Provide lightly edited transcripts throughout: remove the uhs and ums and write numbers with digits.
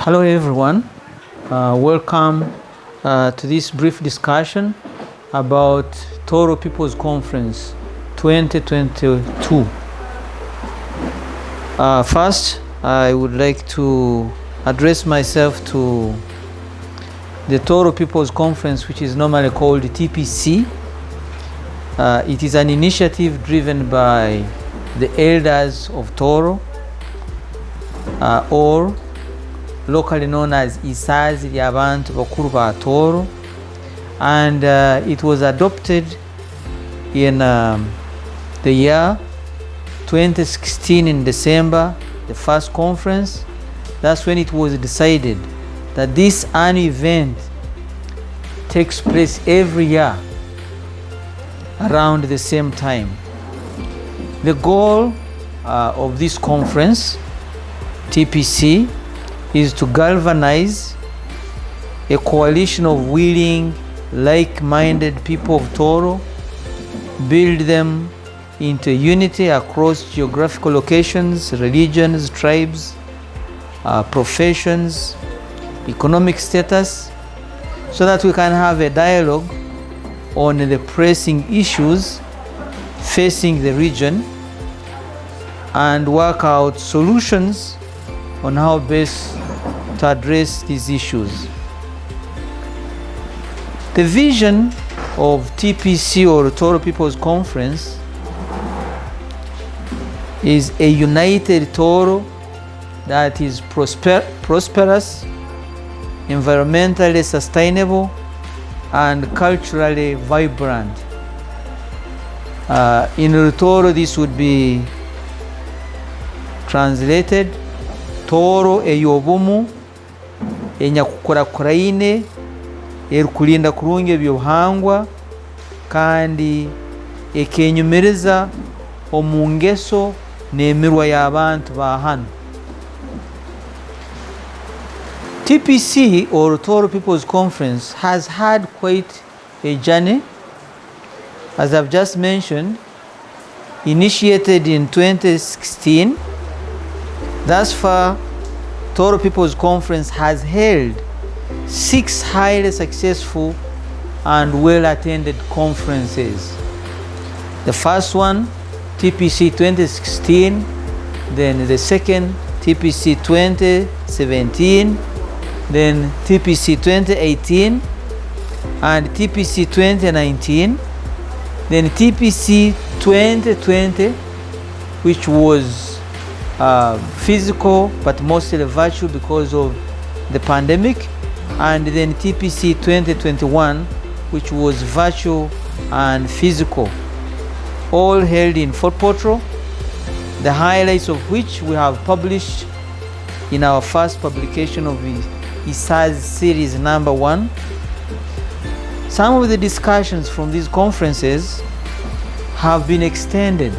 Hello everyone, welcome to this brief discussion about Tooro People's Conference 2022. First, I would like to address myself to the Tooro People's Conference, which is normally called TPC. It is an initiative driven by the elders of Tooro, or locally known as Isazi Lyabantu Bakuru ba Tooro, and it was adopted in the year 2016 in December, the first conference. That's when it was decided that this annual event takes place every year around the same time. The goal of this conference, TPC, is to galvanize a coalition of willing, like-minded people of Tooro, build them into unity across geographical locations, religions, tribes, professions, economic status, so that we can have a dialogue on the pressing issues facing the region and work out solutions on how best to address these issues. The vision of TPC, or Tooro People's Conference, is a united Tooro that is prosperous, environmentally sustainable, and culturally vibrant. In Tooro, this would be translated: Tooro eyobumu enyakukurakurayine erukulinda kurungi ebyobuhangwa kandi ekenyumiriza omu ngeso n'emirwa y'abantu ba hano. TPC, or Tooro People's Conference, has had quite a journey. As I've just mentioned, initiated in 2016. Thus far, Tooro People's Conference has held 6 highly successful and well-attended conferences. The first one, TPC 2016, then the second, TPC 2017, then TPC 2018, and TPC 2019, then TPC 2020, which was physical but mostly virtual because of the pandemic, and then TPC 2021, which was virtual and physical, all held in Fort Portal, the highlights of which we have published in our first publication of the ISAZ series number 1. Some of the discussions from these conferences have been extended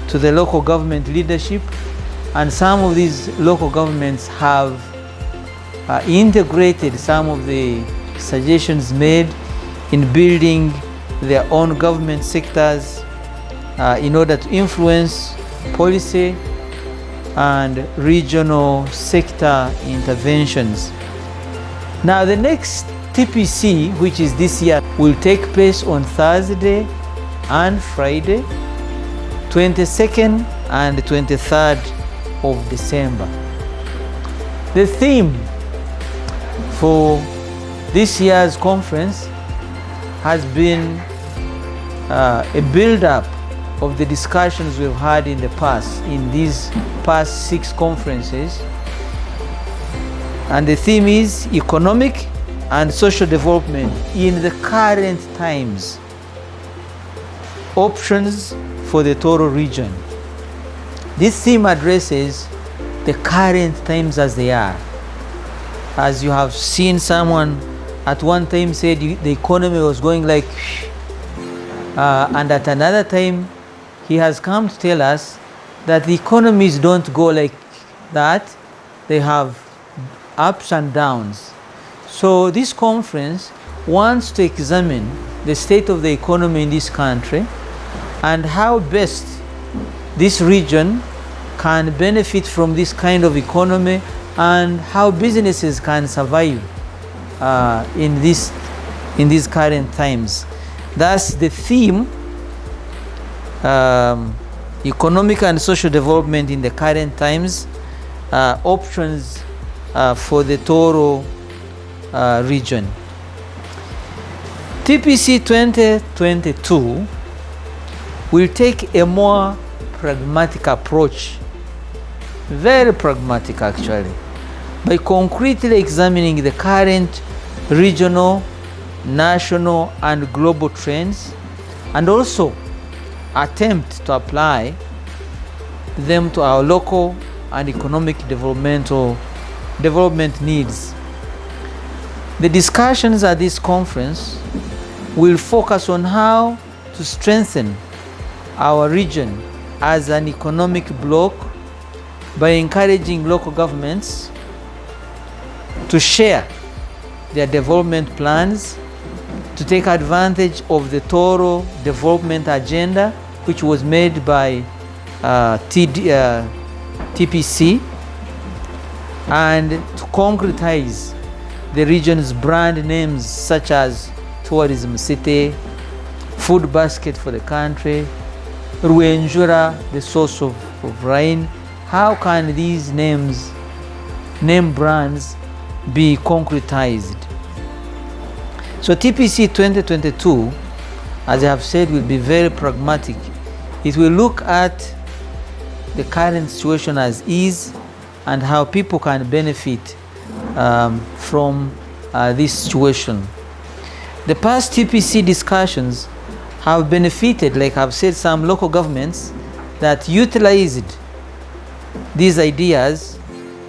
to the local government leadership, and some of these local governments have integrated some of the suggestions made in building their own government sectors in order to influence policy and regional sector interventions. Now, the next TPC, which is this year, will take place on Thursday and Friday, 22nd and 23rd of December. The theme for this year's conference has been a build-up of the discussions we've had in the past, in these past 6 conferences. And the theme is economic and social development in the current times, options for the Tooro region. This theme addresses the current times as they are. As you have seen, someone at one time said the economy was going like, and at another time he has come to tell us that the economies don't go like that. They have ups and downs. So this conference wants to examine the state of the economy in this country and how best this region can benefit from this kind of economy and how businesses can survive in these current times. That's the theme, economic and social development in the current times, options for the Tooro region. TPC 2022 will take a more pragmatic approach, very pragmatic actually, by concretely examining the current regional, national, and global trends, and also attempt to apply them to our local and economic development needs. The discussions at this conference will focus on how to strengthen our region as an economic bloc by encouraging local governments to share their development plans, to take advantage of the Tooro development agenda, which was made by TPC, and to concretize the region's brand names such as Tourism City, Food Basket for the country, Rwenjura, the source of rain. How can these name brands be concretized? So TPC 2022, as I have said, will be very pragmatic. It will look at the current situation as is and how people can benefit from this situation. The past TPC discussions have benefited, like I've said, some local governments that utilized these ideas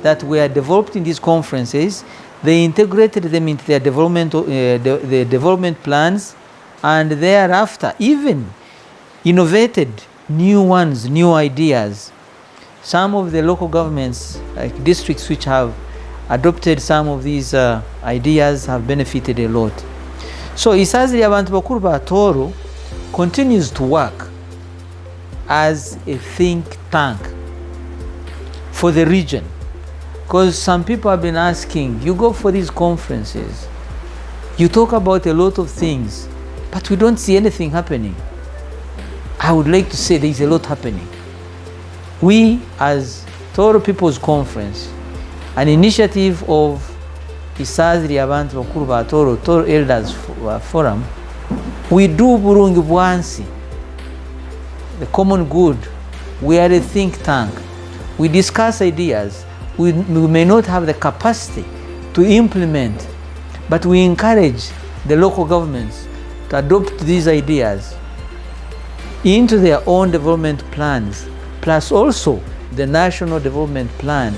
that were developed in these conferences. They integrated them into their the development plans, and thereafter even innovated new ones, new ideas. Some of the local governments, like districts which have adopted some of these ideas, have benefited a lot. So Isaziri Abantu Bakuru ba Tooro continues to work as a think tank for the region, because some people have been asking, you go for these conferences, you talk about a lot of things, but we don't see anything happening. I would like to say there is a lot happening. We, as Tooro People's Conference, an initiative of Isaziri Abantu Bakuru ba Tooro, Tooro Elders Forum, we do Burungi Bwansi, the common good. We are a think tank. We discuss ideas. We may not have the capacity to implement, but we encourage the local governments to adopt these ideas into their own development plans, plus also the national development plan,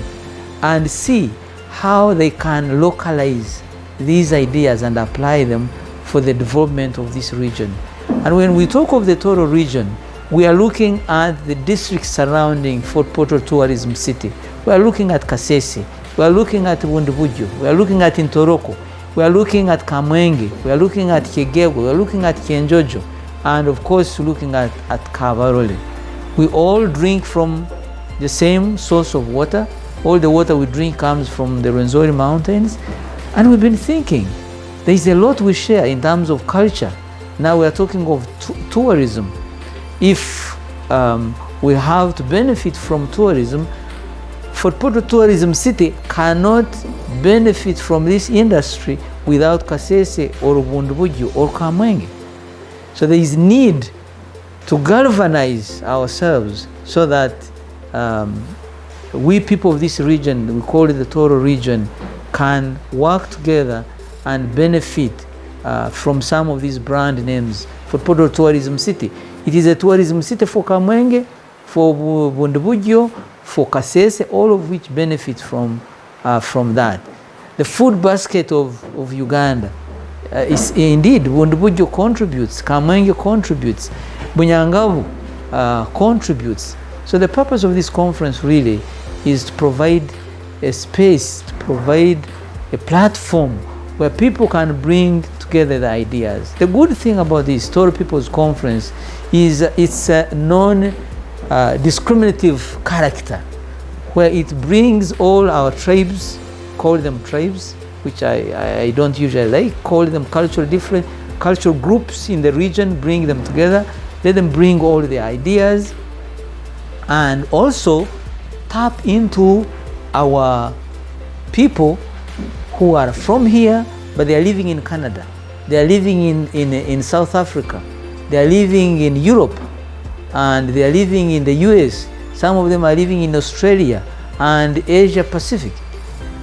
and see how they can localize these ideas and apply them for the development of this region. And when we talk of the Tooro region, we are looking at the districts surrounding Fort Portal Tourism City. We are looking at Kasese. We are looking at Bundubujo. We are looking at Ntoroko. We are looking at Kamwenge. We are looking at Kigego. We are looking at Kienjojo. And of course, looking at Kabarole. We all drink from the same source of water. All the water we drink comes from the Rwenzori Mountains. And we've been thinking, there is a lot we share in terms of culture. Now we are talking of tourism. If we have to benefit from tourism, Fort Portal Tourism City cannot benefit from this industry without Kasese or Bundubujo or Kamwenge. So there is need to galvanize ourselves so that we people of this region, we call it the Tooro region, can work together and benefit from some of these brand names. Fort Portal Tourism City, it is a tourism city for Kamwenge, for Bundubujo, for Kasese, all of which benefit from that. The food basket of Uganda is indeed, Bundubujo contributes, Kamwenge contributes, Bunyangabu contributes. So the purpose of this conference really is to provide a space, to provide a platform where people can bring together the ideas. The good thing about this Tooro People's Conference is its non-discriminative character. where it brings all our tribes, call them tribes, which I don't usually like, call them different cultural groups in the region, bring them together, let them bring all the ideas, and also tap into our people who are from here, but they are living in Canada, they are living in South Africa, they are living in Europe, and they are living in the US. Some of them are living in Australia and Asia Pacific.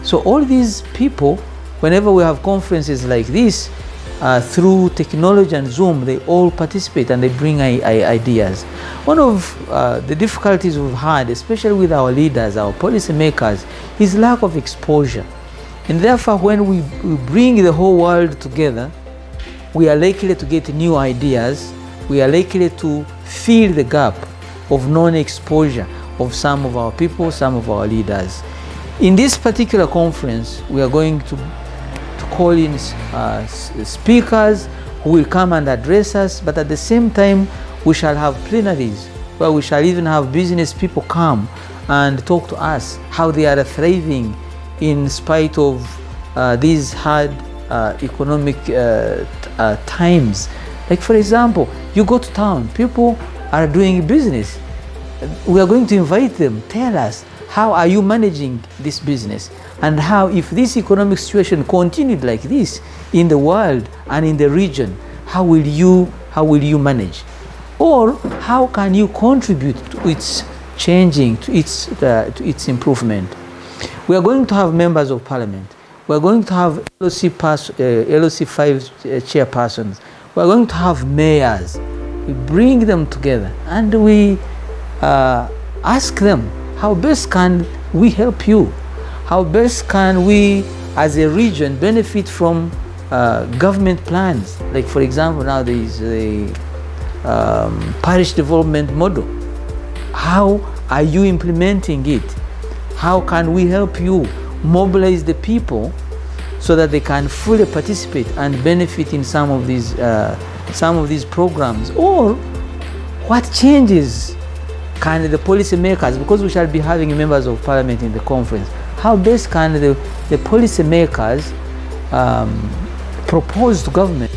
So all these people, whenever we have conferences like this, through technology and Zoom, they all participate and they bring ideas. One of the difficulties we've had, especially with our leaders, our policy makers, is lack of exposure. And therefore, when we bring the whole world together, we are likely to get new ideas. We are likely to fill the gap of non-exposure of some of our people, some of our leaders. In this particular conference, we are going to call in speakers who will come and address us, but at the same time, we shall have plenaries where we shall even have business people come and talk to us how they are thriving in spite of these hard economic times. Like, for example, you go to town, people are doing business. We are going to invite them, tell us, how are you managing this business? And how, if this economic situation continued like this in the world and in the region, how will you manage? Or how can you contribute to its changing, to its improvement? We are going to have members of parliament. We are going to have LOC 5 chairpersons. We are going to have mayors. We bring them together and we ask them, how best can we help you? How best can we as a region benefit from government plans? Like, for example, now there is the parish development model. How are you implementing it? How can we help you mobilize the people so that they can fully participate and benefit in some of these programs? Or what changes can the policy makers, because we shall be having members of parliament in the conference, how best can the policy makers propose to government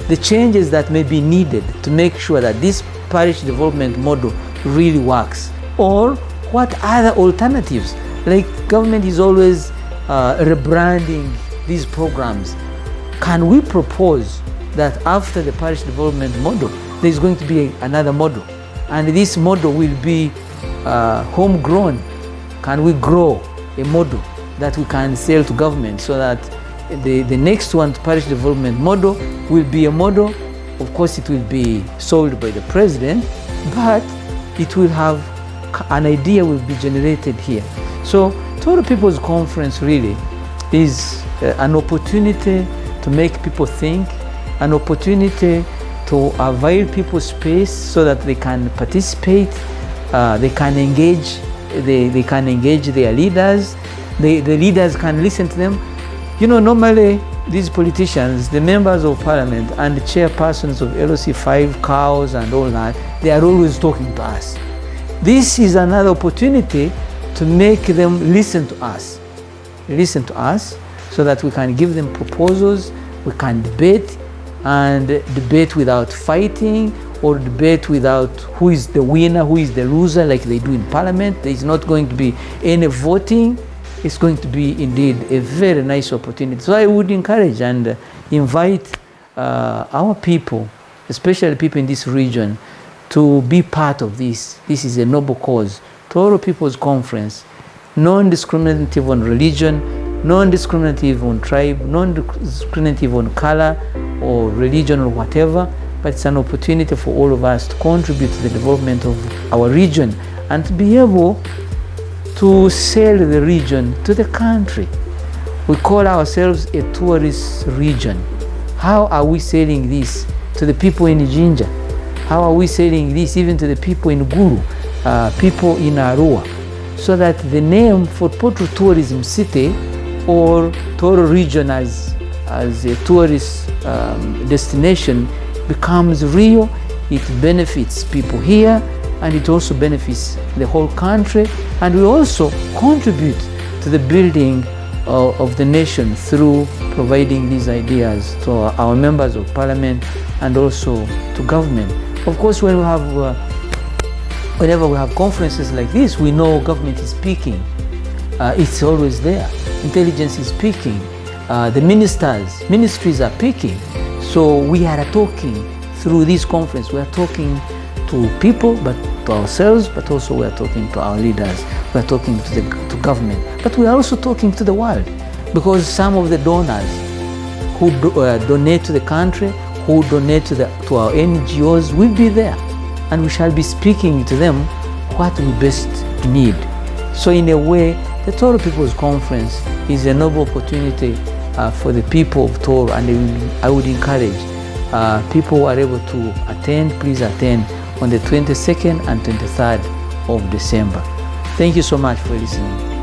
the changes that may be needed to make sure that this parish development model really works? Or what other alternatives? Like, government is always rebranding these programs. Can we propose that after the parish development model, there is going to be another model, and this model will be homegrown? Can we grow a model that we can sell to government so that the next one, parish development model, will be a model? Of course, it will be sold by the president, but it will have an idea will be generated here. So Tooro People's Conference really is an opportunity to make people think, an opportunity to avail people's space so that they can participate, they can engage, they can engage their leaders, the leaders can listen to them. You know, normally these politicians, the members of parliament and the chairpersons of LOC 5, cows and all that, they are always talking to us. This is another opportunity to make them listen to us so that we can give them proposals, we can debate, and debate without fighting, or debate without who is the winner, who is the loser, like they do in parliament. There is not going to be any voting. It's going to be indeed a very nice opportunity. So I would encourage and invite our people, especially people in this region, to be part of this. This is a noble cause. Tooro People's Conference, non-discriminative on religion, non-discriminative on tribe, non-discriminative on color or religion or whatever, but it's an opportunity for all of us to contribute to the development of our region and to be able to sell the region to the country. We call ourselves a tourist region. How are we selling this to the people in Jinja? How are we selling this even to the people in Guru, people in Arua? So that the name for Potro Tourism City or Tooro region as a tourist destination becomes real. It benefits people here, and it also benefits the whole country, and we also contribute to the building of the nation through providing these ideas to our members of parliament and also to government. Of course, when we have whenever we have conferences like this, we know government is speaking. It's always there. Intelligence is speaking. The ministries are speaking. So we are talking through this conference. We are talking to people, but to ourselves, but also we are talking to our leaders. We are talking to government, but we are also talking to the world, because some of the donors who donate to the country, who donate to our NGOs will be there, and we shall be speaking to them what we best need. So in a way, the Tooro People's Conference is a noble opportunity for the people of Tooro, and I would encourage people who are able to attend, please attend on the 22nd and 23rd of December. Thank you so much for listening.